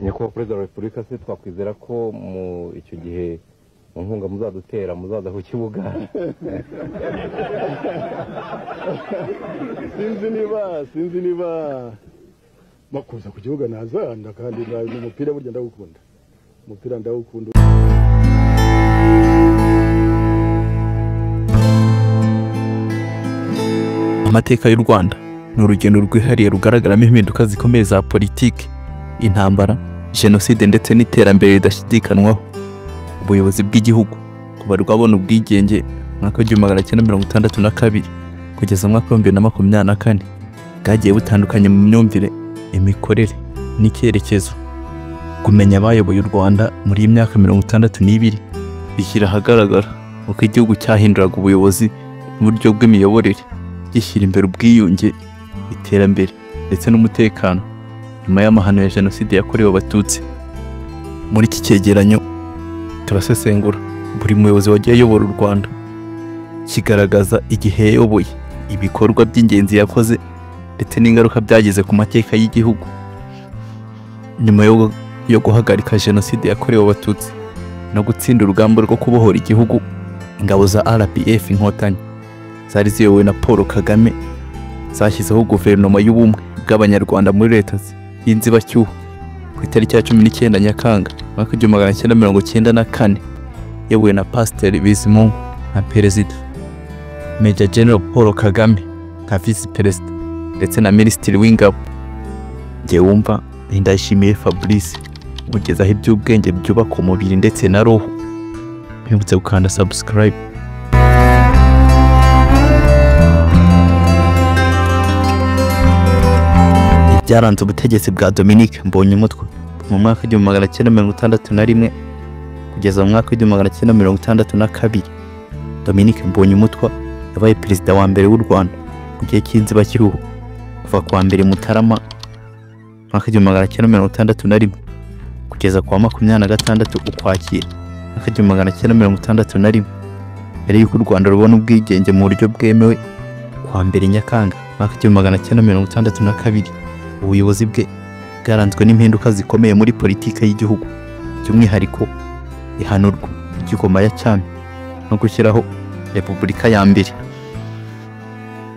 nyakubahwa perezida wa repubulika se twakwizera ko mu icyo gihe mu nkunga muzadutera muzaza ku kibuga sinzi niba makuza ku kibuga nazanda kandi umupira burya ndawukunda Amateka y'u Rwanda ni urugendo rwihariye rugaragaramo impinduka zikomeye za politiki, intambara, jenoside ndetse n'iterambere ridashidikanwaho. Ubuyobozi bw'igihugu kuva rwabona ubwigenge mwaka wa 1962 kugeza mwaka wa 2024 bwagiye butandukanye mu myumvire, imikorere n'icyerekezo. Kumenya abayoboye u Rwanda muri iyi myaka 62 bishyira ahagaragara uko igihugu cyahinduraga ubuyobozi mu buryo bw'imiyoborere, gishyira imbere ubwiyunge, iterambere ndetse n'umutekano nyuma y'amahano ya jenoside yakorewe abatutsi. Muri iki cyegeranyo turasesengura buri muyobozi wagiye ayobora u Rwanda, kigaragaza igihe yayoboye, ibikorwa by'ingenzi yakoze ndetse n'ingaruka byagize ku mateka y'igihugu. Nyuma yo guhagarika jenoside yakorewe abatutsi no gutsinda urugamba rwo kubohora igihugu, ingabo za RPF Inkotanyi zari ziyobowe na Paul Kagame zashyizeho guverinoma y'ubumwe bw'abanyarwanda muri leta y'inzibacyuho ku itariki ya 19 Nyakanga mwaka wa 1994, yayobowe na Pasiteri Bizimungu nka perezida, Major General Paul Kagame nka visi perezida ndetse na minisitiri w'ingabo. Wumva Ndayishimiye Fabrice ugezaho iby'ubwenge byubaka umubiri ndetse na roho. Mwibutse gukanda subscribe. Byaranze ubutegetsi bwa Dominique Mbonyumutwa mu mwaka wa 1961 kugeza mu mwaka wa 1962. Dominique Mbonyumutwa yabaye perezida wa mbere w'u Rwanda mu gihe cy'inzibacyuho kuva kwa mbere Mutarama mwaka wa 1961 kugeza kwa 26 Ukwakira mwaka wa 1961, mbere y'uko u Rwanda rubona ubwigenge mu buryo bwemewe kwa mbere Nyakanga mwaka wa 1962. Ubuyobozi bwe bwaranzwe n'impinduka zikomeye muri politiki y'igihugu, by'umwihariko ihanurwa ry'ingoma ya cyami no gushyiraho repubulika ya mbere.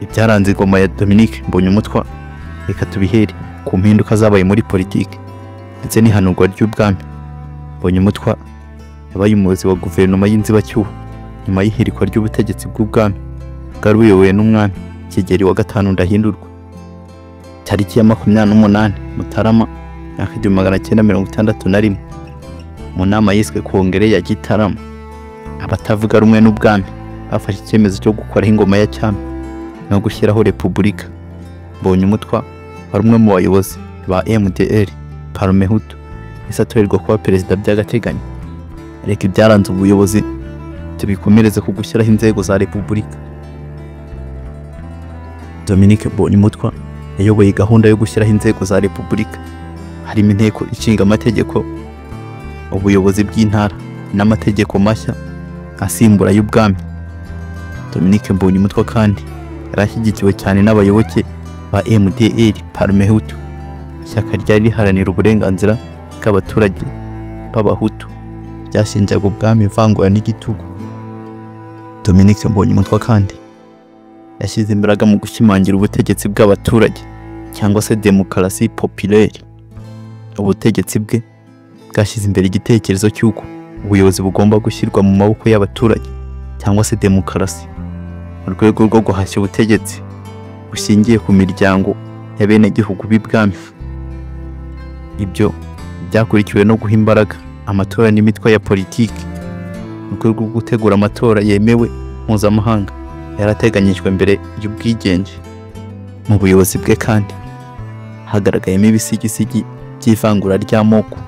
Ibyaranze ingoma ya Dominique Mbonyumutwa reka tubihere ku mpinduka zabaye muri politiki ndetse n'ihanurwa ry'ubwami. Mbonyumutwa yabaye umuyobozi wa guverinoma y'inzibacyuho nyuma y'ihirikwa ry'ubutegetsi bw'ubwami bwari buyobowe n'umwami Kigeli wa gatanu Ndahindurwa. Tariki ya 28 Mutarama mwaka wa 1961 mu nama yiswe Kongere ya Gitarama, abatavuga rumwe n'ubwami bafashe icyemezo cyo gukora ingoma ya cyami no gushyiraho repubulika. Mbonyumutwa wari umwe mu bayobozi ba MDR Parmehutu isatorerwa kuba perezida by'agateganyo. Ariko ibyaranze ubuyobozi tubikomereze ku gushyiraho inzego za repubulika. Dominique Mbonyumutwa yayoboye gahunda yo gushyiraho inzego za repubulika, harimo inteko ishinga amategeko, ubuyobozi bw'intara n'amategeko mashya asimbura y'ubwami. Dominique Mbonyumutwa kandi yarashyigikiwe cyane n'abayoboke ba MDR Parmehutu, ishyaka ryari riharanira uburenganzira bw'abaturage b'abahutu byashinjaga ubwami ivangura n'igitugu. Dominique Mbonyumutwa kandi yashyize imbaraga mu gushimangira ubutegetsi bw'abaturage cyangwa se demokarasi populaire. Ubutegetsi bwe bwashyize imbere igitekerezo cy'uko ubuyobozi bugomba gushyirwa mu maboko y'abaturage cyangwa se demokarasi, mu rwego rwo guhashya ubutegetsi bushingiye ku miryango y'abenegihugu b'ibwami. Ibyo byakurikiwe no guha imbaraga amatora n'imitwe ya politiki mu rwego rwo gutegura amatora yemewe mpuzamahanga yarateganyijwe mbere y'ubwigenge. Mu buyobozi bwe kandi hagaragayemo ibisigisigi by'ivangura ry'amoko.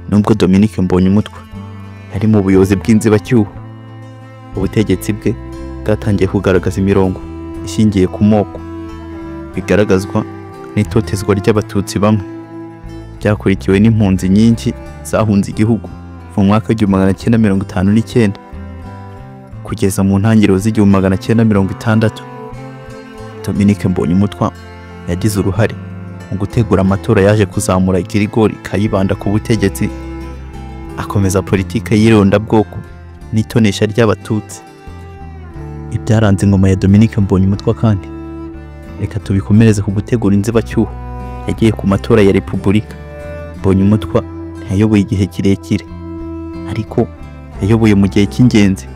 Nubwo Dominique Mbonyumutwa yari mu buyobozi bw'inzibacyuho, ubutegetsi bwe bwatangiye kugaragaza imirongo ishingiye ku moko, bigaragazwa n'itotezwa ry'abatutsi bamwe, byakurikiwe n'impunzi nyinshi zahunze igihugu mu mwaka wa 1959 kugeza mu ntangiriro z'1960. Dominique Mbonyumutwa yagize uruhare mu gutegura amatora yaje kuzamura Girigori Kayibanda ku butegetsi, akomeza politike y'irondabwoko n'itonesha ry'abatutsi. Ibyaranze ingoma ya Dominique Mbonyumutwa kandi reka tubikomereze ku gutegura inzibacyuho yagiye ku matora ya Repubulika. Mbonyumutwa ntiyayoboye igihe kirekire, ariko yayoboye mu gihe cy'ingenzi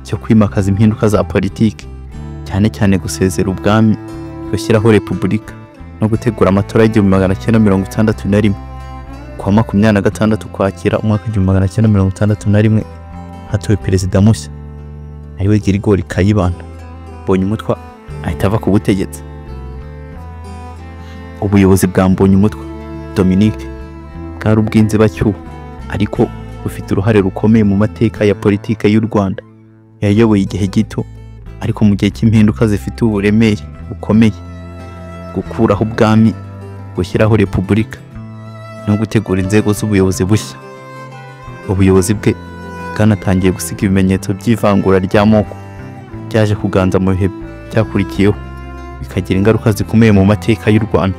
cyo kwimakaza impinduka za politiki, cyane cyane gusezera ubwami, gushyiraho Repubulika no gutegura amatora y'1961. Kwa 26 Ukwakira umwaka 1961 hatowe perezida mushya ariwe Girigori Kayibanda. Mbonyumutwa ahita ava ku butegetsi. Ubuyobozi bwa Mbonyumutwa Dominique bwari ubw'inzibacyuho, ariko bufite uruhare rukomeye mu mateka ya politike y'u Rwanda. Yayoboye igihe gito, ariko mu gihe cy'impinduka zifite uburemere bukomeye, gukuraho ubwami, gushyiraho Repubulika no gutegura inzego z'ubuyobozi bushya. Ubuyobozi bwe bwanatangiye gusiga ibimenyetso by'ivangura ry'amoko byaje kuganza mu bihe byakurikiyeho, bikagira ingaruka zikomeye mu mateka y'u Rwanda.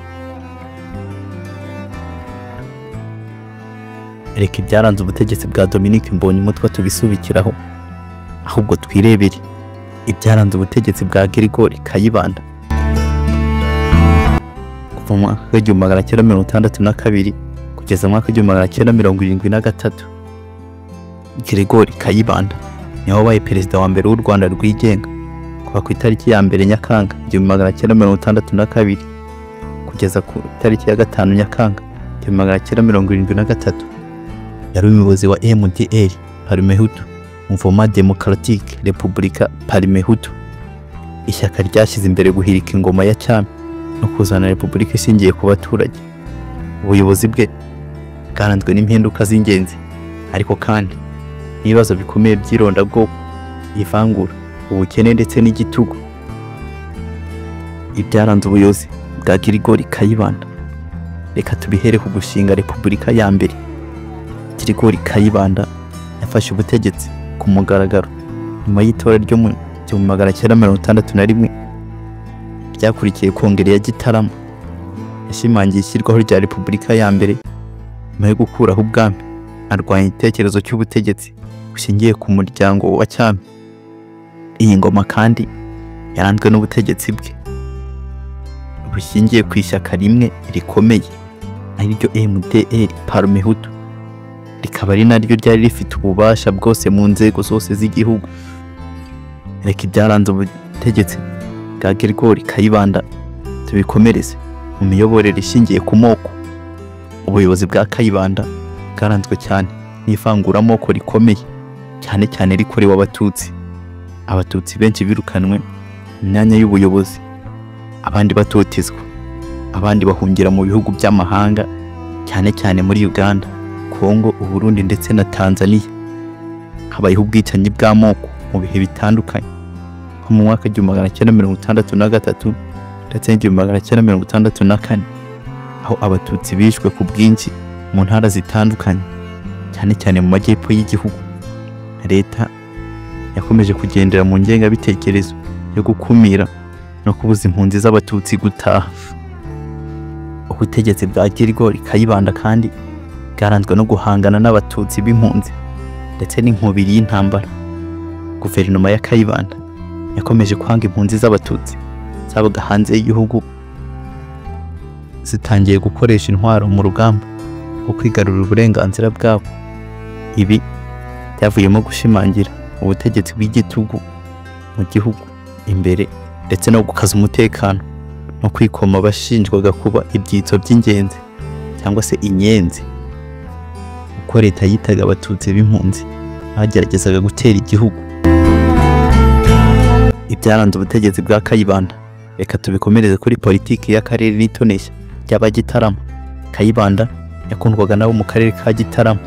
Reka ibyaranze ubutegetsi bwa Dominique Mbonyumutwa tubisubikiraho, ahubwo twirebere ibyaranze ubutegetsi bwa Girigori Kayibanda. Kuva mu mwaka w'1962 kugeza mu mwaka w'1973, Girigori Kayibanda niwe wabaye perezida wa mbere w'u Rwanda rwigenga kuva ku itariki ya 1 Nyakanga 1962 kugeza ku itariki ya 5 Nyakanga 1973. Yari umuyobozi wa MDR Parmehutu, Mouvement Démocratique Républicain Parmehutu, ishyaka ryashyize imbere guhirika ingoma ya cyami no kuzana Repubulika ishingiye ku baturage. Ubuyobozi bwe bwaranzwe n'impinduka z'ingenzi, ariko kandi n'ibibazo bikomeye by'irondabwoko, ivangura, ubukene ndetse n'igitugu. Ibyaranze ubuyobozi bwa Girigori Kayibanda reka tubihere ku gushinga Repubulika ya mbere. Girigori Kayibanda yafashe ubutegetsi ku mugaragaro nyuma y'itora ryo mu 1961 ryakurikiye kongere ya Gitarama. Yashimangiye ishyirwaho rya Repubulika ya mbere nyuma yo gukuraho ubwami, arwanya igitekerezo cy'ubutegetsi bushingiye ku muryango wa cyami. Iyi ngoma kandi yaranzwe n'ubutegetsi bwe bushingiye ku ishyaka rimwe rikomeye, ariryo MDR Parmehutu, rikaba ari naryo ryari rifite ububasha bwose mu nzego zose z'igihugu. Reka ibyaranze ubutegetsi bwa Girigori Kayibanda tubikomereze mu miyoborere ishingiye ku moko. Ubuyobozi bwa Kayibanda bwaranzwe cyane n'ivanguramoko rikomeye, cyane cyane rikorewe Abatutsi. Abatutsi benshi birukanwe mu myanya y'ubuyobozi, abandi batotezwa, abandi bahungira mu bihugu by'amahanga, cyane cyane muri Uganda, Kongo, Uburundi ndetse na Tanzania. Habayeho ubwicanyi bw'amoko mu bihe bitandukanye, nko mu mwaka w'1963 ndetse n'1964, aho Abatutsi bishwe ku bwinshi mu ntara zitandukanye, cyane cyane mu majyepfo y'igihugu. Leta yakomeje kugendera mu ngengabitekerezo yo gukumira no kubuza impunzi z'Abatutsi gutaha. Ubutegetsi bwa Girigori Kayibanda kandi bwaranzwe no guhangana n'Abatutsi b'impunzi ndetse n'inkubiri y'intambara. Guverinoma ya Kayibanda yakomeje kwanga impunzi z'Abatutsi zabaga hanze y'igihugu, zitangiye gukoresha intwaro mu rugamba rwo kwigarurira uburenganzira bwabo. Ibi byavuyemo gushimangira ubutegetsi bw'igitugu mu gihugu imbere, ndetse no gukaza umutekano no kwikoma abashinjwaga kuba ibyitso by'ingenzi cyangwa se inyenzi, uko leta yitaga Abatutsi b'impunzi bageragezaga gutera igihugu. Ibyaranze ubutegetsi bwa Kayibanda reka tubikomereze kuri politiki y'akarere n'itonesha ry'Abagitarama. Kayibanda yakundwaga nabo mu karere ka Gitarama,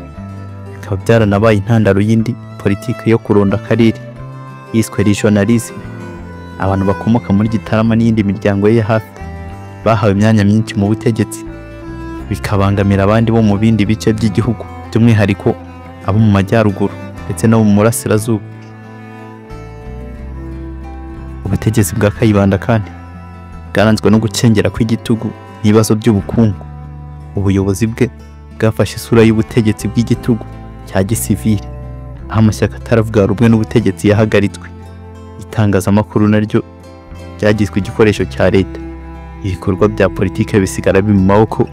bikaba byaranabaye intandaro y'indi politiki yo kuronda akarere yiswe regionalisme. Abantu bakomoka muri Gitarama n'iyindi miryango ye hafi bahawe imyanya myinshi mu butegetsi, bikabangamira abandi bo mu bindi bice by'igihugu, by'umwihariko abo mu majyaruguru ndetse no mu murasirazuba. Ubutegetsi bwa Kayibanda kandi bwaranzwe no gucengera kw'igitugu n'ibibazo by'ubukungu. Ubuyobozi bwe bwafashe isura y'ubutegetsi bw'igitugu cya gisivili, aho amashyaka ataravuga rumwe n'ubutegetsi yahagaritswe. Itangazamakuru naryo ryagizwe igikoresho cya leta. Ibikorwa bya politike bisigara biri mu maboko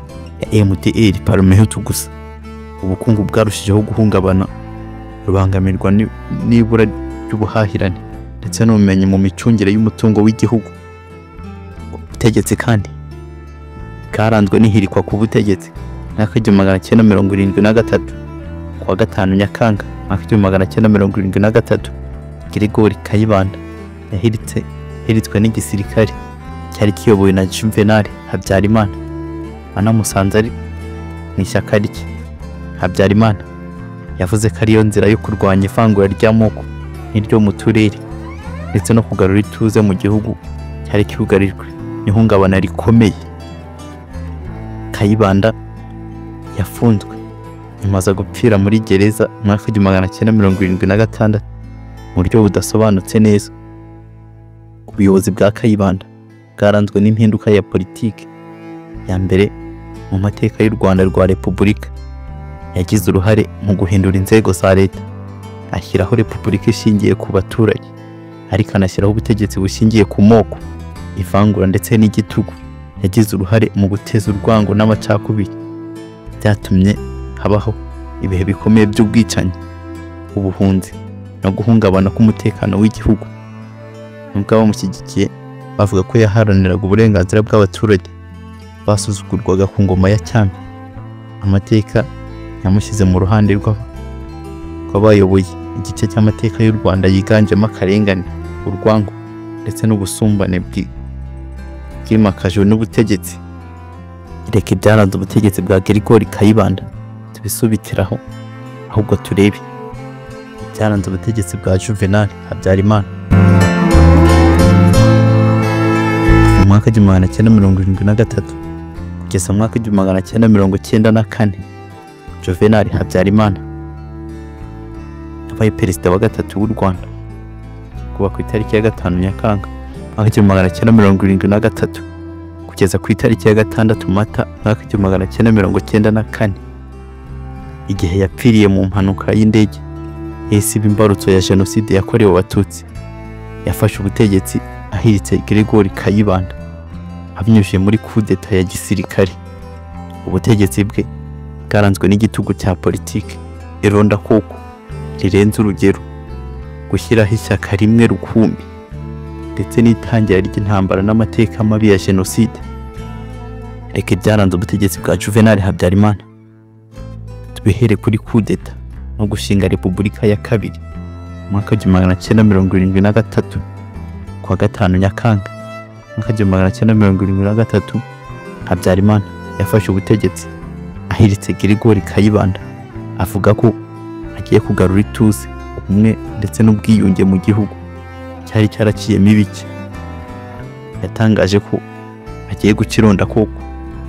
ya MDR Parmehutu gusa. Ubukungu bwarushijeho guhungabana, rubangamirwa n'ibura ry'ubuhahirane ndetse n'ubumenyi mu micungire y'umutungo w'igihugu. Ubutegetsi kandi bwaranzwe n'ihirikwa ku butegetsi mwaka 1973. Kuwa 5 Nyakanga mwaka 1973, Gregory Kayibanda yahiritswe n'igisirikare cyari kiyobowe na Juvenal Habyarimana, anamusanze ari mu ishyaka rye. Habyarimana yavuze ko ariyo nzira yo kurwanya ivangura ry'amoko n'iryo mu turere ndetse no kugarura ituze mu gihugu cyari cyugarijwe n'ihungabana rikomeye. Kayibanda yafunzwe imaze gupfira muri gereza mwaka 1976 mu buryo budasobanutse neza. Ubuyobozi bwa Kayibanda bwaranzwe n'impinduka ya politiki ya mbere mu mateka y'u Rwanda rwa Repubulika. Yagize uruhare mu guhindura inzego za leta, ashyiraho repubulika ishingiye ku baturage, ariko anashyiraho ubutegetsi bushingiye ku moko, ivangura ndetse n'igitugu. Yagize uruhare mu guteza urwango n'amacakubiri, byatumye habaho ibihe bikomeye by'ubwicanyi, ubuhunzi no guhungabana k'umutekano w'igihugu. Nubwo abamushyigikiye bavuga ko yaharaniraga uburenganzira bw'abaturage basuzugurwaga ku ngoma ya cyami, amateka yamushyize mu ruhande rw'abayoboye igice cy'amateka y'u Rwanda yiganjemo akarengane, urwango ndetse n'ubusumbane bwimakajwe n'ubutegetsi. Reka ibyaranze ubutegetsi bwa Gregory Kayibanda tubisubitiraho, ahubwo turebe ibyaranze ubutegetsi bwa Juvenal Habyarimana. Mu mwaka 1973 kugeza mu mwaka 1994, Juvenal Habyarimana yabaye perezida wa gatatu w'u Rwanda kuva ku itariki ya 5 Nyakanga mwaka 1973 kugeza ku itariki ya 6 Mata mwaka 1994, igihe yapfiriye mu mpanuka y'indege yasiba imbarutso ya jenoside yakorewe Abatutsi. Yafashe ubutegetsi ahiritse Gregory Kayibanda abinyujije muri coup d'etat ya gisirikare. Ubutegetsi bwe bwaranzwe n'igitugu cya politiki, ironda koko rirenze urugero, gushyiraho ishyaka rimwe rukumbi ndetse n'itangira ry'intambara n'amateka mabi ya jenoside. Reka ibyaranze ubutegetsi bwa Juvenal Habyarimana tubihere kuri coup d'etat no gushinga repubulika ya kabiri mwaka 1973. Kuwa 5 Nyakanga mwaka 1973, Habyarimana yafashe ubutegetsi ahiritse Gregory Kayibanda, avuga ko agiye kugarura ituze, ubumwe ndetse n'ubwiyunge mu gihugu cyari cyaraciyemo ibice. Yatangaje ko agiye gukironda koko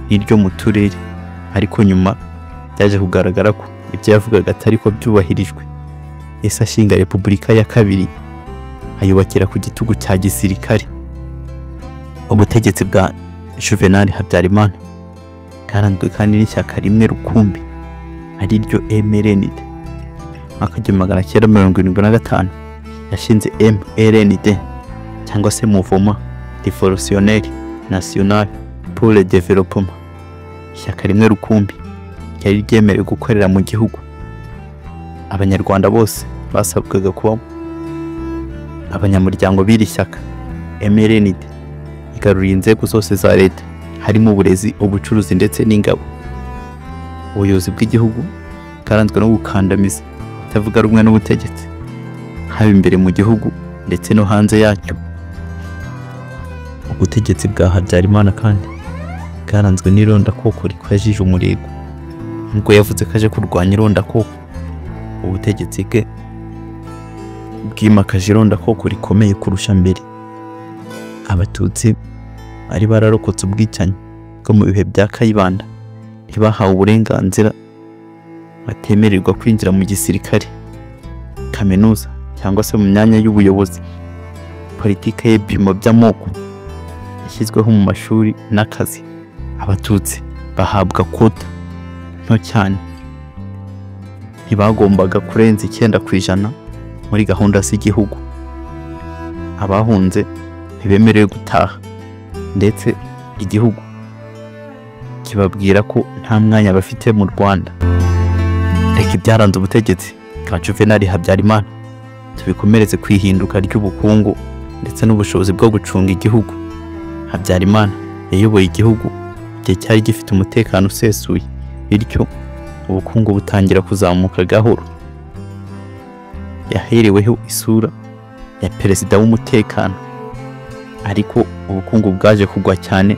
n'iryo mu turere, ariko nyuma byaje kugaragara ko ibyo yavugaga atari ko byubahirijwe. Ese ashinga repubulika ya kabiri ayubakira ku gitugu cya gisirikare. Ubutegetsi bwa Juvenal Habyarimana bwaranzwe kandi n'ishyaka rimwe rukumbi ari ryo MRND. Mwaka 1975 yashinze MRND cyangwa se Mouvement Révolutionnaire National pour le Développement, ishyaka rimwe rukumbi ryari ryemerewe gukorera mu gihugu. Abanyarwanda bose basabwaga kuba abanyamuryango b'iri shyaka. MRND igaruriye inzego zose za leta, harimo uburezi, ubucuruzi ndetse n'ingabo. Ubuyobozi bw'igihugu bwaranzwe no gukandamiza batavuga rumwe n'ubutegetsi, haba imbere mu gihugu ndetse no hanze yacyo. Ubutegetsi bwa Habyarimana kandi bwaranzwe n'ironda koko rikwajije umurego. Nubwo yavuze ko aje kurwanya ironda koko, ubutegetsi bwe bwimakaje ironda koko rikomeye kurusha mbere. Abatutsi bari bararokotse ubwicanyi bwo mu bihe bya Kayibanda ntibahawe uburenganzira, batemererwa kwinjira mu gisirikare, kaminuza cyangwa se mu myanya y'ubuyobozi. Politiki y'ibipimo by'amoko yashyizweho mu mashuri n'akazi, abatutsi bahabwa kota nto cyane, ntibagombaga kurenza 9% muri gahunda z'igihugu. Abahunze ntibemerewe gutaha, ndetse igihugu kibabwira ko nta mwanya bafite mu Rwanda. Reka ibyaranze ubutegetsi bwa Juvenal Habyarimana tubikomereze kwihinduka ry'ubukungu ndetse n'ubushobozi bwo gucunga igihugu. Habyarimana yayoboye igihugu igihe cyari gifite umutekano usesuye, bityo ubukungu butangira kuzamuka gahoro. Yahereweho isura ya perezida w'umutekano, ariko ubukungu bwaje kugwa cyane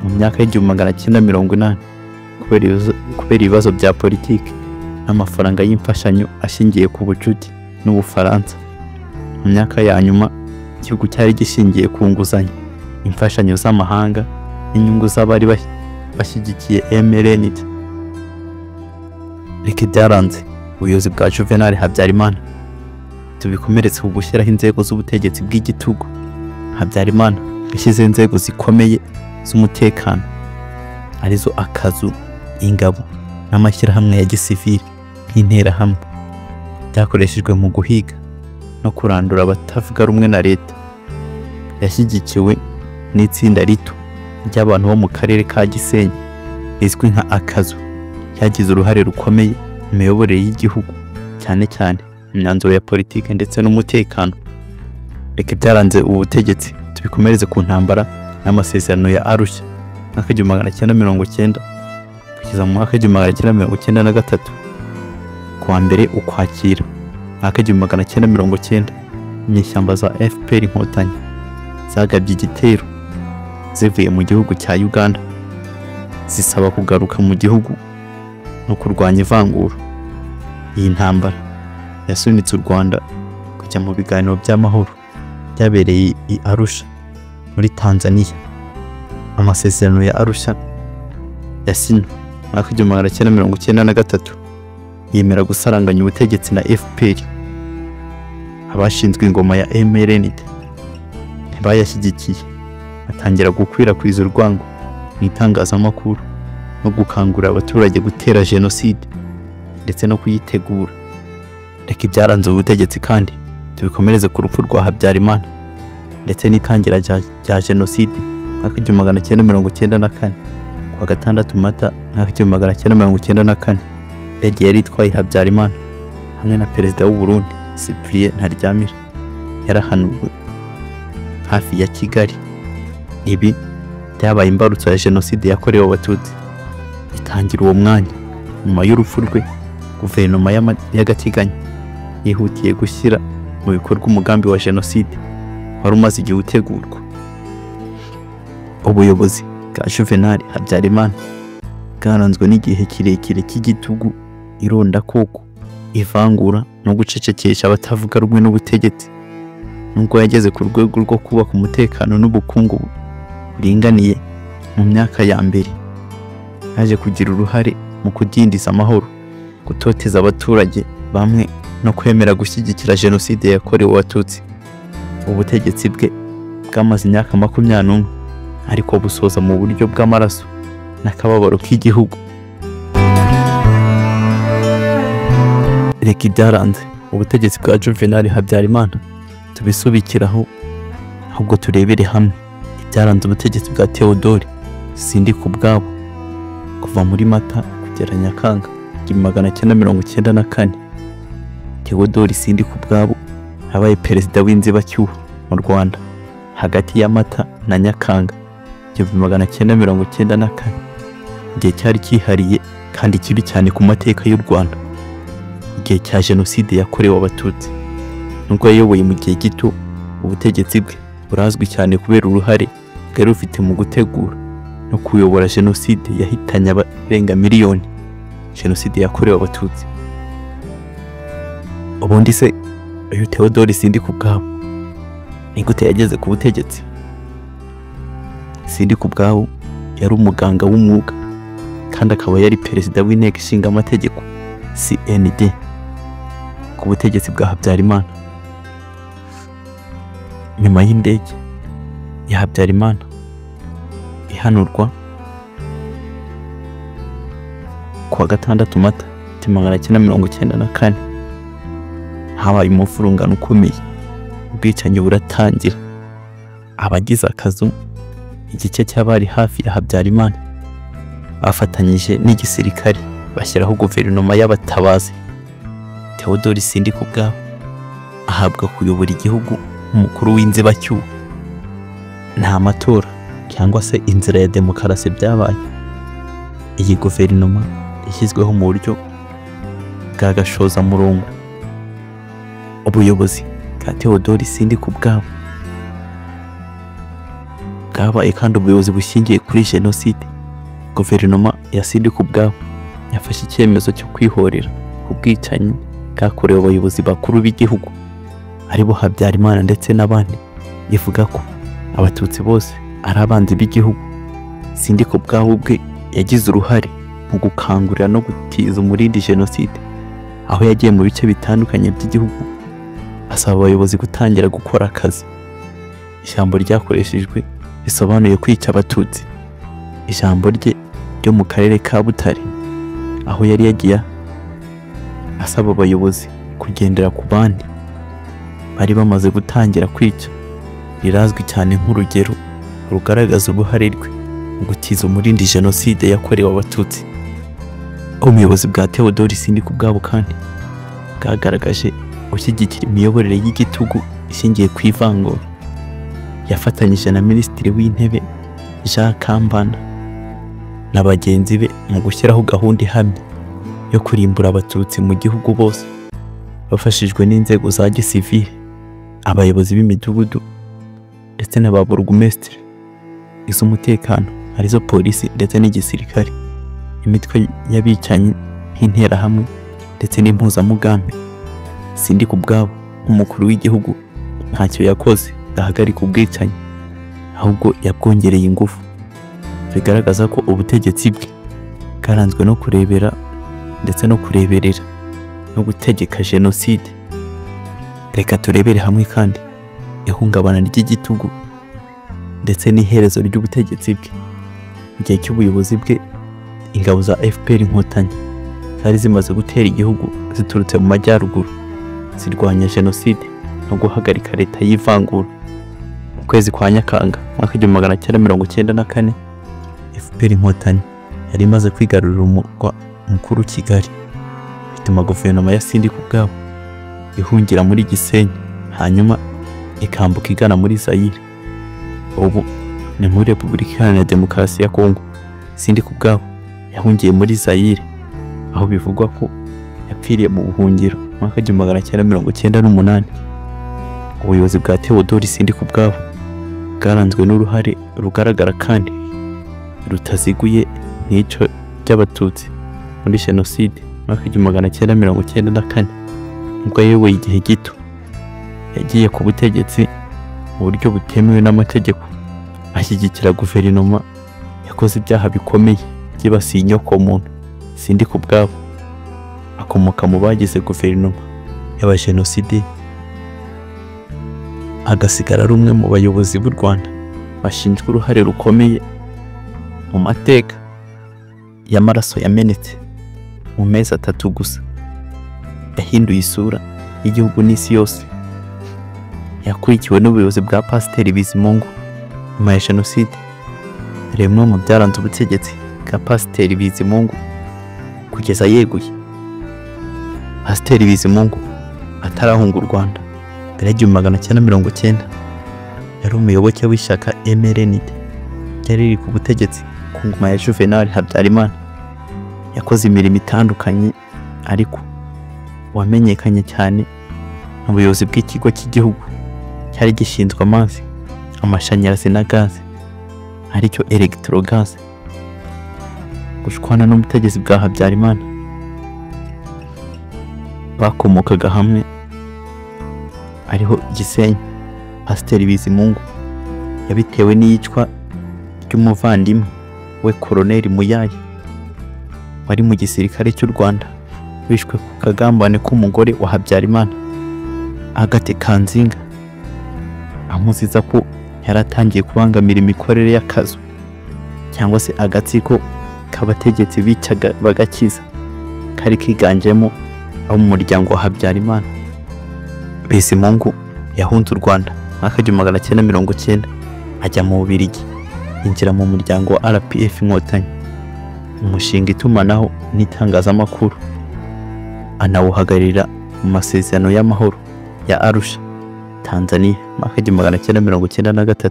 mu myaka y'1980 kubera ibibazo bya politiki n'amafaranga y'imfashanyo ashingiye ku bucuti n'Ubufaransa. Mu myaka ya nyuma igihugu cyari gishingiye ku nguzanyo, imfashanyo z'amahanga n'inyungu z'abari bashyigikiye MRND. Reka byaranze ubuyobozi bwa Juvenal Habyarimana tubikomeretse ku gushyiraho inzego z'ubutegetsi bw'igitugu. Habyarimana yashyize inzego zikomeye z'umutekano arizo akazu, ingabo n'amashyirahamwe ya gisivili nk'interahamwe, byakoreshejwe mu guhiga no kurandura abatavuga rumwe na leta. Yashyigikiwe n'itsinda rito ry'abantu bo mu karere ka Gisenyi rizwi nka akazu, cyagize uruhare rukomeye mu miyoborere y'igihugu, cyane cyane imyanzuro ya politiki ndetse n'umutekano. Reka byaranze ubutegetsi tubikomereze ku ntambara n'amasezerano ya Arusha mwaka 1990 kugeza mu mwaka 1993. Kuwa mbere Ukwakira mwaka 1990 inyeshyamba za FPR Inkotanyi zagabye igitero zivuye mu gihugu cya Uganda zisaba kugaruka mu gihugu no kurwanya ivangura. Iyi ntambara yasunitse u Rwanda kujya mu biganiro by'amahoro byabereye i Arusha muri Tanzania. Amasezerano ya Arusha yasinywe mwaka 1993 yemera gusaranganya ubutegetsi na FPR. Abashinzwe ingoma ya MRND ntibayashyigikiye, batangira gukwirakwiza urwango mu itangazamakuru no gukangurira abaturage gutera jenoside ndetse no kuyitegura. Reka ibyaranze ubutegetsi kandi tubikomereze ku rupfu rwa Habyarimana ndetse n'itangira rya jenoside mwaka 1994. Kuwa 6 Mata mwaka 1994 indege yari itwaye Habyarimana hamwe na perezida w'u Burundi Cyprien Ntaryamira yarahanuwe hafi ya Kigali. Ibi byabaye imbarutso ya jenoside yakorewe abatutsi. Itangira uwo mwanya nyuma y'urupfu rwe, guverinoma y'agateganyo yihutiye gushyira mu bikorwa umugambi wa jenoside wari umaze igihe utegurwa. Ubuyobozi bwa Juvenal Habyarimana bwaranzwe n'igihe kirekire cy'igitugu, irondakoko, ivangura no gucecekesha abatavuga rumwe n'ubutegetsi. Nubwo yageze ku rwego rwo kubaka umutekano n'ubukungu buringaniye mu myaka ya mbere, yaje kugira uruhare mu kudindiza amahoro, gutoteza abaturage bamwe no kwemera gushyigikira jenoside yakorewe abatutsi. Ubutegetsi bwe bwamaze imyaka 21 ariko busoza mu buryo bw'amaraso n'akababaro k'igihugu. Reka ibyaranze ubutegetsi bwa Juvenal Habyarimana tubisubikiraho, ahubwo turebere hamwe ibyaranze ubutegetsi bwa Theodore Sindikubwabo kuva muri Mata kugera Nyakanga 1994. Theodore Sindikubwabo yabaye perezida w'inzibacyuho mu Rwanda hagati ya Mata na Nyakanga 1994. Igihe cyari cyihariye kandi kibi cyane ku mateka y'u Rwanda, igihe cya jenoside yakorewe abatutsi. Nubwo yayoboye mu gihe gito, ubutegetsi bwe burazwi cyane kubera uruhare bwari rufite mu gutegura no kuyobora jenoside yahitanye abarenga miliyoni, jenoside yakorewe abatutsi. Ubundi se uyu Theodore Sindikubwabo ni gute yageze ku butegetsi? Sindikubwabo yari umuganga w'umwuga kandi akaba yari perezida w'inteko ishinga amategeko CND ku butegetsi bwa Habyarimana. Nyuma y'indege ya Habyarimana ihanurwa kuwa 6 Mata 1994 habaye umuvurungano ukomeye, ubwicanyi buratangira. Abagize akazu igice cy'abari hafi ya Habyarimana bafatanyije n'igisirikare bashyiraho guverinoma y'abatabazi. Theodore Sindikubwabo ahabwa kuyobora igihugu umukuru w'inzibacyuho. Nta matora cyangwa se inzira ya demokarasi byabaye. Iyi guverinoma yashyizweho mu buryo bwa gashozamurongo. Ubuyobozi bwa Theodore Sindikubwabo bwabaye kandi ubuyobozi bushingiye kuri jenoside. Guverinoma ya Sindikubwabo yafashe icyemezo cyo kwihorera ku bwicanyi bwakorewe abayobozi bakuru b'igihugu aribo Habyarimana ndetse n'abandi. Ivuga ko abatutsi bose ari abanzi b'igihugu. Sindikubwabo ubwe yagize uruhare mu gukangurira no gutiza umurindi jenoside, aho yagiye mu bice bitandukanye by'igihugu asaba abayobozi gutangira gukora akazi. Ijambo ryakoreshejwe risobanuye kwica abatutsi. Ijambo rye ryo mu karere ka Butare aho yari yagiye asaba abayobozi kugendera ku bandi bari bamaze gutangira kwica, rirazwi cyane nk'urugero rugaragaza uruhare rwe mu gutiza umurindi jenoside yakorewe abatutsi. Ubuyobozi bwa Theodore Sindikubwabo kandi bwagaragaje gushyigikira imiyoborere y'igitugu ishingiye ku ivangura. Yafatanyije na Minisitiri w'Intebe Jean Kambanda na bagenzi be mu gushyiraho gahunda ihamye yo kurimbura abatutsi mu gihugu bose, bafashijwe n'inzego za gisivile, abayobozi b'imidugudu ndetse na ba burugumesitiri, iz'umutekano arizo polisi ndetse n'igisirikare, imitwe y'abicanyi nk'interahamwe ndetse n'impuzamugambi. Sindikubwabo nk'umukuru w'igihugu ntacyo yakoze ahagarika ubwicanyi, ahubwo yabwongereye ingufu, bigaragaza ko ubutegetsi bwe bwaranzwe no kurebera ndetse no kureberera no gutegeka jenoside. Reka turebere hamwe kandi ihungabana ry'igitugu ndetse n'iherezo ry'ubutegetsi bwe. Mu gihe cy'ubuyobozi bwe, ingabo za FPR Inkotanyi zari zimaze gutera igihugu ziturutse mu majyaruguru zirwanya jenoside no guhagarika leta y'ivangura. Mu kwezi kwa Nyakanga 1994 FPR Inkotanyi yari imaze kwigarurira umurwa mukuru Kigali, bituma guverinoma ya Sindikubwabo ihungira muri Gisenyi, hanyuma ikambuka igana muri Zaire. Ubu ni muri Repubulika Iharanira Demokarasi ya Kongo. Sindikubwabo yahungiye muri Zaire, aho bivugwa ko yapfiriye mu buhungiro mu 1998. Ubuyobozi bwa Theodore Sindikubwabo bwaranzwe n'uruhare rugaragara kandi rutaziguye n'ico by'abatutsi muri jenoside mu 1994. Ubwo yayoboye igihe gito, yagiye ku butegetsi mu buryo butemewe n'amategeko, ashyigikira guverinoma yakoze ibyaha bikomeye byibasiye inyokomuntu. Sindikubwabo akomoka mu bagize guverinoma y'abajenoside, agasigara ari umwe mu bayobozi b'u Rwanda bashinjwa uruhare rukomeye mu mateka y'amaraso yamenetse mu mezi 3 gusa. Yahinduye isura y'igihugu n'isi yose. Yakurikiwe n'ubuyobozi bwa Pasiteri Bizimungu nyuma ya jenoside. Rimwe mu byaranze ubutegetsi bwa Pasiteri Bizimungu kugeza yeguye. Pasiteri Bizimungu atarahunga u Rwanda mbere y'1990 yari umuyoboke w'ishyaka MRND ryari riri ku butegetsi ku ngoma ya Juvenal Habyarimana. Yakoze imirimo itandukanye, ariko wamenyekanye cyane mu buyobozi bw'ikigo cy'igihugu cyari gishinzwe amazi, amashanyarazi na gaze, aricyo Electrogas. Gushwana n'umutegetsi bwa Habyarimana bakomokaga hamwe ariho Gisenyi. Pasiteri Bizimungu yabitewe n'iyicwa ry'umuvandimwe we Koloneli Muyaya wari mu gisirikare cy'u Rwanda, wishwe ku kagambane k'umugore wa Habyarimana Agathe Kanzinga, amuziza ko yaratangiye kubangamira imikorere y'akazu cyangwa se agatsiko k'abategetsi bicaga bagakiza kari kiganjemo abo mu muryango wa Habyarimana. Bizimungu yahunze u Rwanda mu 1990 ajya mu Bubiligi, yinjira mu muryango wa RPF Inkotanyi, umushinga itumanaho n'itangazamakuru, anawuhagararira mu masezerano y'amahoro ya Arusha, Tanzania mu 1993.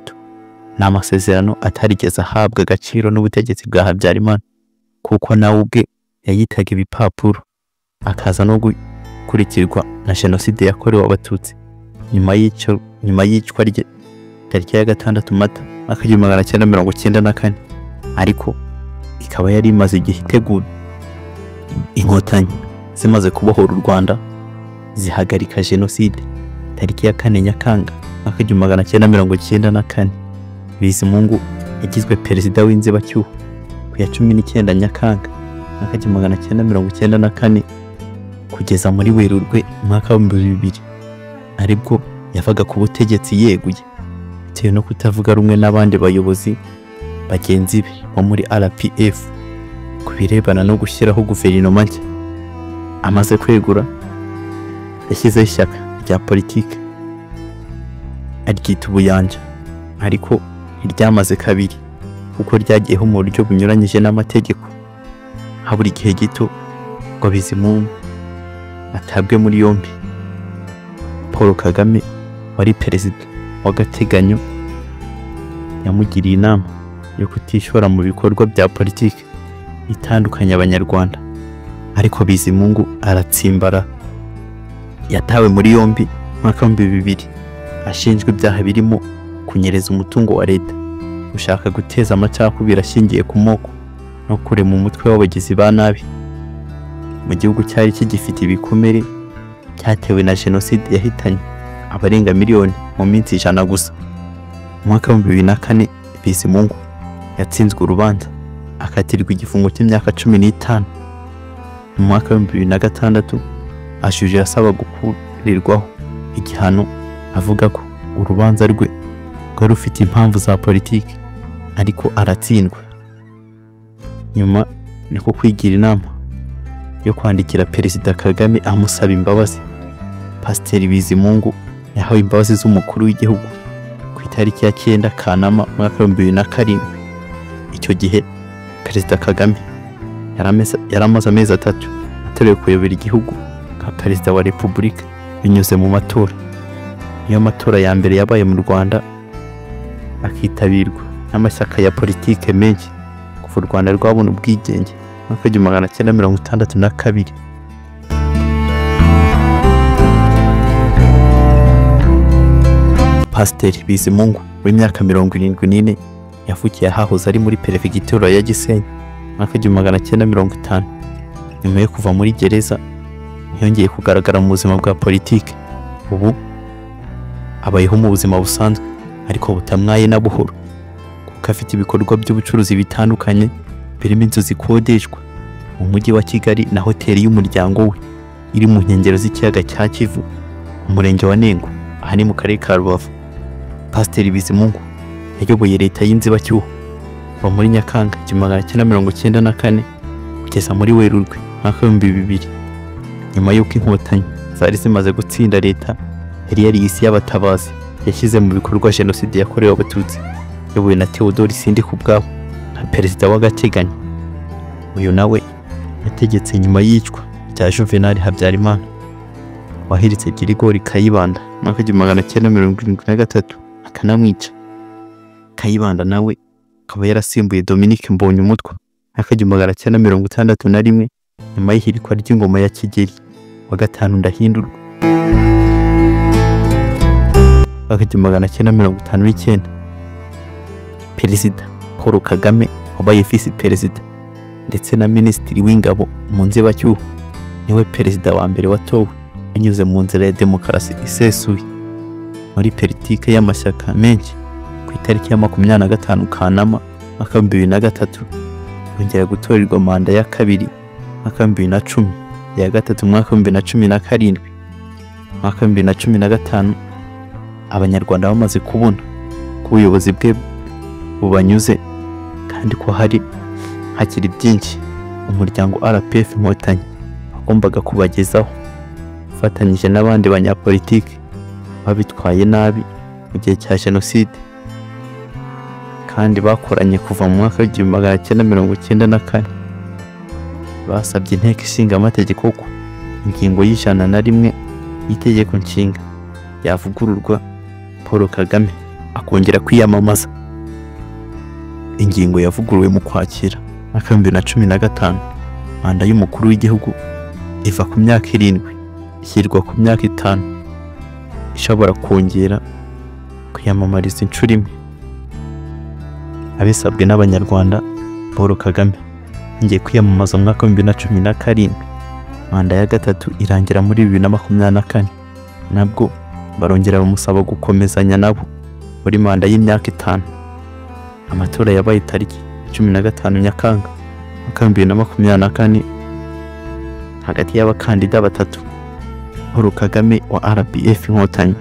Ni amasezerano atarigeze ahabwa agaciro n'ubutegetsi bwa Habyarimana kuko nawe ubwe yayitaga ibipapuro, akaza no gukurikirwa na jenoside yakorewe abatutsi nyuma y'icwa rye tariki ya 6 Mata 1994, ariko ikaba yari imaze igihe itegura. Inkotanyi zimaze kubohora u Rwanda zihagarika jenoside tariki ya 4 Nyakanga 1994. Bizimungu yagizwe perezida w'inzibacyuho ku ya 19 Nyakanga 1994 kugeza muri Werurwe 2000, aribwo yavaga ku butegetsi yeguye bitewe no kutavuga rumwe n'abandi bayobozi bagenzi be bo muri RPF ku birebana no gushyiraho guverinoma nshya. Amaze kwegura yashyizeho ishyaka rya politiki aryita Ubuyanja, ariko ntiryamaze kabiri kuko ryagiyeho mu buryo bunyuranyije n'amategeko. Habura igihe gito ngo Bizimungu atabwe muri yombi. Paul Kagame wari perezida w'agateganyo yamugiriye inama yo kutishora mu bikorwa bya politiki itandukanye abanyarwanda, ariko Bizimungu aratsimbara. Yatawe muri yombi mu 2000 ashinjwa ibyaha birimo kunyereza umutungo wa leta, gushaka guteza amacakubiri ashingiye ku moko no kurema umutwe w'abagizi ba nabi mu gihugu cyari kigifite ibikomere cyatewe na jenoside yahitanye abarenga miliyoni mu minsi 100 gusa. Mu 2004 Bizimungu yatsinzwe urubanza akatirwa igifungo cy'imyaka 15. Mu 2006 ashuje asaba gukurirwaho igihano, avuga ko urubanza rwe rwari rufite impamvu za politiki, ariko aratsindwa. Nyuma niko kwigira inama yo kwandikira Perezida Kagame amusaba imbabazi. Pasiteri Bizimungu yahawe imbabazi z'umukuru w'igihugu ku itariki ya 9 Kanama 2007. Icyo gihe Perezida Kagame yaramaze amezi 3 ateruye kuyobora igihugu nka Perezida wa Repubulika binyuze mu matora. Niyo matora ya mbere yabaye mu Rwanda akitabirwa n'amashyaka ya politike menshi kuva u Rwanda rwabona ubwigenge mu 1962. Pasiteri Bizimungu w'imyaka 74 yavukiye ahahoze ari muri perefegitura ya Gisenyi mu 1950. Nyuma yo kuva muri gereza yongeye kugaragara mu buzima bwa politike. Ubu abayeho mu buzima busanzwe ariko butamwaye na buhoro, kuko afite ibikorwa by'ubucuruzi bitandukanye birimo inzu zikodeshwa mu mujyi wa Kigali na hoteli y'umuryango we iri mu nkengero z'ikiyaga cya Kivu, umurenge wa Nengo, aha ni mu karere ka Rubavu. Pasiteri Bizimungu yayoboye leta y'inzibacyuho kuva muri Nyakanga 1994 kugeza muri Werurwe 2000. Nyuma y'uko inkotanyi zari zimaze gutsinda leta yari yariyise y'abatabazi yashyize mu bikorwa jenoside yakorewe abatutsi, yobowe na Theodore Sindikubwabo nka perezida w'agateganyo. Uyu nawe yategetse nyuma y'icwa rya Juvenal Habyarimana wahiritse Girigori Kayibanda mu 1973 akanamwica. Kayibanda nawe akaba yarasimbuye Dominique Mbonyumutwa mu 1961 nyuma y'ihirikwa ry'ingoma ya Kigeli wa gatanu Ndahindurwa. Mu 1959 Perezida Paul Kagame wabaye visi perezida ndetse na minisitiri w'ingabo mu nzibacyuho niwe perezida wa mbere watowe anyuze mu nzira ya demokarasi isesuye. Muri politike y'amashyaka menshi ku itariki ya 25 Kanama 2003 yongera gutorerwa manda ya kabiri 2010, ya gatatu 2017. 2015 Abanyarwanda bamaze kubona ko ubuyobozi bwe bubanyuze kandi ko hari hakiri byinshi umuryango RPF Inkotanyi wagombaga kubagezaho ufatanyije n'abandi banyapolitiki babitwaye nabi mu gihe cya Jenoside kandi bakoranye kuva mu mwaka w'1994. Basabye inteko ishinga amategeko ko ingingo y'101 y'itegeko nshinga yavugururwa Paul Kagame akongera kwiyamamaza. Ingingo yavuguruwe mu Kwakira 2015. Manda y'umukuru w'igihugu iva ku myaka 7 ishyirwa ku myaka 5, ishobora kongera kwiyamamariza inshuro imwe. Abisabwe n'Abanyarwanda Paul Kagame ngiye kwiyamamaza mu mwaka wa 2017. Manda ya gatatu irangira muri 2024. Nabwo barongera bamusaba gukomezanya nabo muri manda y'imyaka 5. Amatora yabaye tariki 15 Nyakanga 2024 hagati y'abakandida batatu: Paul Kagame wa RPF Inkotanyi,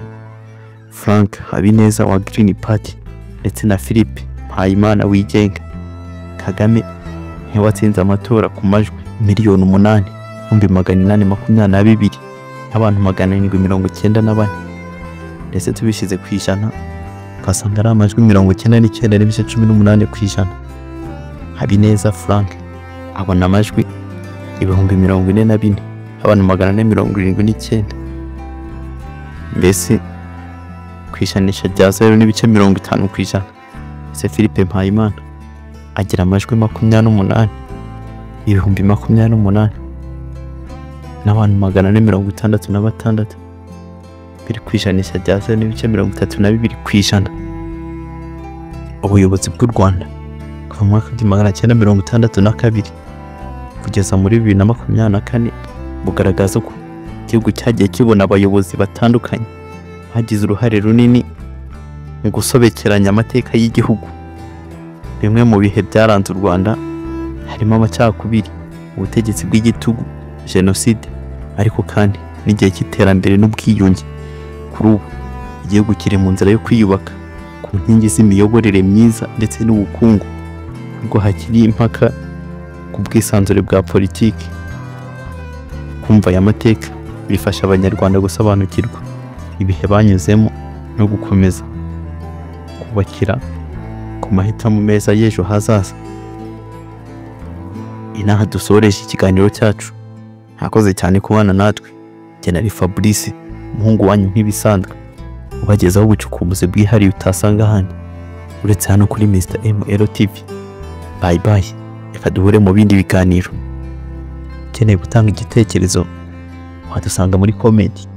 Frank Habineza wa Green Party ndetse na Philippe Mpayimana wigenga. Kagame watsinze amatora ku majwi 8,822 abantu 794, ndetse tubishize ku ijana ukasanga ari amajwi 99.18%. Habineza Frank abona amajwi 44,000 abantu 479, mbese kwishanisha rya 0.50%. Ese Philippe Mpayimana agira amajwi 28,028 n'abantu 466, biri kwishanisha rya 0.32%. Ubuyobozi bw'u Rwanda kuva mu mwaka wa 1962 kugeza muri 2024 bugaragaza ko igihugu cyagiye kibona abayobozi batandukanye bagize uruhare runini mu gusobekeranya amateka y'igihugu. Bimwe mu bihe byaranze u Rwanda harimo amacakubiri, ubutegetsi bw'igitugu, Jenoside, ariko kandi n'igihe cy'iterambere n'ubwiyunge. Kuri ubu igihugu kiri mu nzira yo kwiyubaka ku nkingi z'imiyoborere myiza ndetse n'ubukungu, ubwo hakiri impaka ku bwisanzure bwa politiki. Kumva aya mateka bifasha Abanyarwanda gusobanukirwa ibihe banyuzemo no gukomeza kubakira ku mahitamo meza y'ejo hazaza. Inaha dusoreje ikiganiro cyacu. Ntakoze cyane kubana natwe. General Fabrice, umuhungu wanyu nk'ibisanzwe, ubagezaho ubucukumbuzi bwihariye utasanga ahandi uretse hano kuri Mr ML TV. Bye bye, reka duhure mu bindi biganiro. Ukeneye gutanga igitekerezo wadusanga muri comment.